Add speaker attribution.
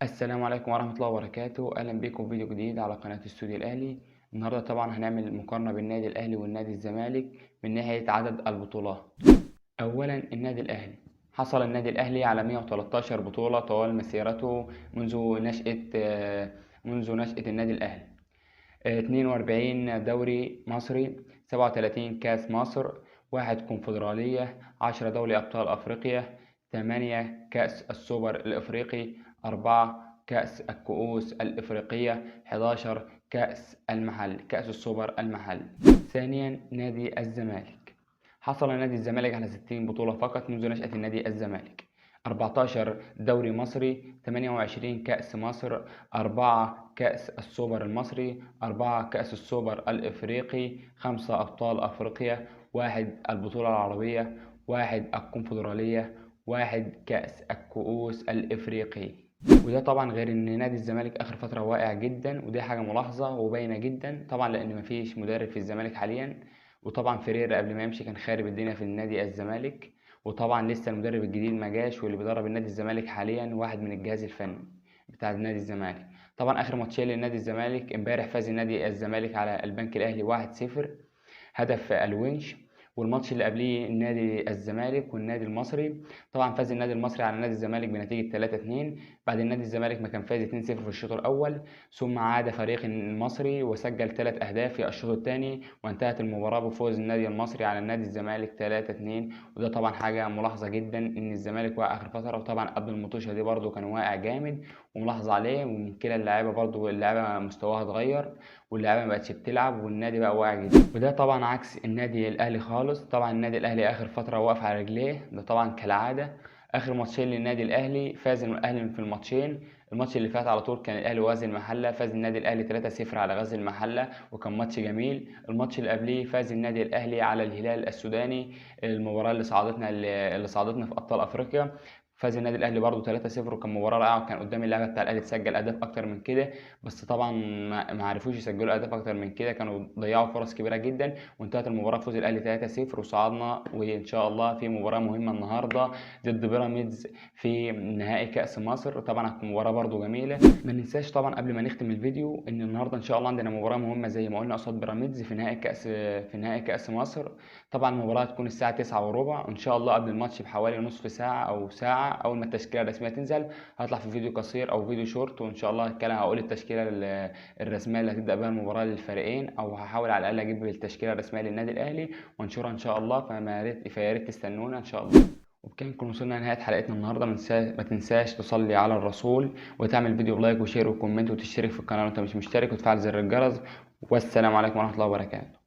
Speaker 1: السلام عليكم ورحمة الله وبركاته. أهلا بكم في فيديو جديد على قناة استوديو الأهلي. النهاردة طبعا هنعمل مقارنة بين النادي الأهلي والنادي الزمالك من ناحية عدد البطولات. أولا النادي الأهلي، حصل النادي الأهلي على 113 بطولة طوال مسيرته منذ نشأة النادي الأهلي. 42 دوري مصري، 37 كاس مصر، 1 كونفدرالية، 10 دوري أبطال أفريقيا، 8 كأس السوبر الإفريقي، 4 كأس الكؤوس الإفريقية، 11 كأس السوبر المحلي. ثانيا نادي الزمالك، حصل نادي الزمالك على 60 بطولة فقط منذ نشأة النادي الزمالك. 14 دوري مصري، 28 كأس مصر، 4 كأس السوبر المصري، 4 كأس السوبر الإفريقي، 5 أبطال أفريقيا، 1 البطولة العربية، 1 الكونفدرالية، 1 كأس الكؤوس الإفريقي. وده طبعا غير ان نادي الزمالك اخر فتره واقع جدا، ودي حاجه ملاحظه وباينه جدا طبعا لان مفيش مدرب في الزمالك حاليا. وطبعا فيريرا قبل ما يمشي كان خارب الدنيا في النادي الزمالك. وطبعا لسه المدرب الجديد ما جاش، واللي بيدرب النادي الزمالك حاليا واحد من الجهاز الفني بتاع نادي الزمالك. طبعا اخر ماتشين للنادي الزمالك، امبارح فاز النادي الزمالك على البنك الاهلي 1-0 هدف الونش. والماتش اللي قبليه النادي الزمالك والنادي المصري، طبعا فاز النادي المصري على نادي الزمالك بنتيجة 3-2 بعد النادي الزمالك ما كان فاز 2-0 في الشوط الأول. ثم عاد فريق المصري وسجل 3 أهداف في الشوط الثاني، وانتهت المباراة بفوز النادي المصري على النادي الزمالك 3-2. وده طبعا حاجة ملاحظة جدا ان الزمالك واقع آخر فترة، وطبعا قبل المطوشة دي برضو كان واقع جامد وملاحظ عليه. ومن كلا اللاعيبة برضو اللعيبة مستواها اتغير واللعيبه ما بقتش بتلعب والنادي بقى واقع جدا. وده طبعا عكس النادي الاهلي خالص. طبعا النادي الاهلي اخر فتره واقف على رجليه، ده طبعا كالعاده. اخر ماتشين للنادي الاهلي فاز الاهلي في الماتشين. الماتش اللي فات على طول كان الاهلي وغزل المحله، فاز النادي الاهلي 3-0 على غزل المحله وكان ماتش جميل. الماتش اللي قبليه فاز النادي الاهلي على الهلال السوداني، المباراه اللي صعدتنا في ابطال افريقيا. فاز النادي الاهلي برضه 3-0 وكان مباراه رائعه، وكان قدام اللعبه بتاع الاهلي تسجل اهداف اكتر من كده. بس طبعا ما عرفوش يسجلوا اهداف اكتر من كده، كانوا ضيعوا فرص كبيره جدا. وانتهت المباراه بفوز الاهلي 3-0 وصعدنا. وان شاء الله في مباراه مهمه النهارده ضد بيراميدز في نهائي كاس مصر، طبعا هتكون مباراه برضو جميله. ما ننساش طبعا قبل ما نختم الفيديو ان النهارده ان شاء الله عندنا مباراه مهمه زي ما قلنا قصاد بيراميدز في نهائي كاس مصر. طبعا المباراه هتكون الساعه 9:15، وان شاء الله قبل الماتش بحوالي نصف ساعه او ساعه اول ما التشكيله الرسميه تنزل هطلع في فيديو قصير او فيديو شورت، وان شاء الله هقول التشكيله الرسميه اللي هتبدا بها المباراه للفريقين، او هحاول على الاقل اجيب التشكيله الرسميه للنادي الاهلي وانشرها ان شاء الله. فيا ريت تستنونا ان شاء الله. وبكده نكون وصلنا لنهايه حلقتنا النهارده. ما تنساش تصلي على الرسول وتعمل فيديو بلايك وشير وكومنت وتشترك في القناه لو انت مش مشترك وتفعل زر الجرس. والسلام عليكم ورحمه الله وبركاته.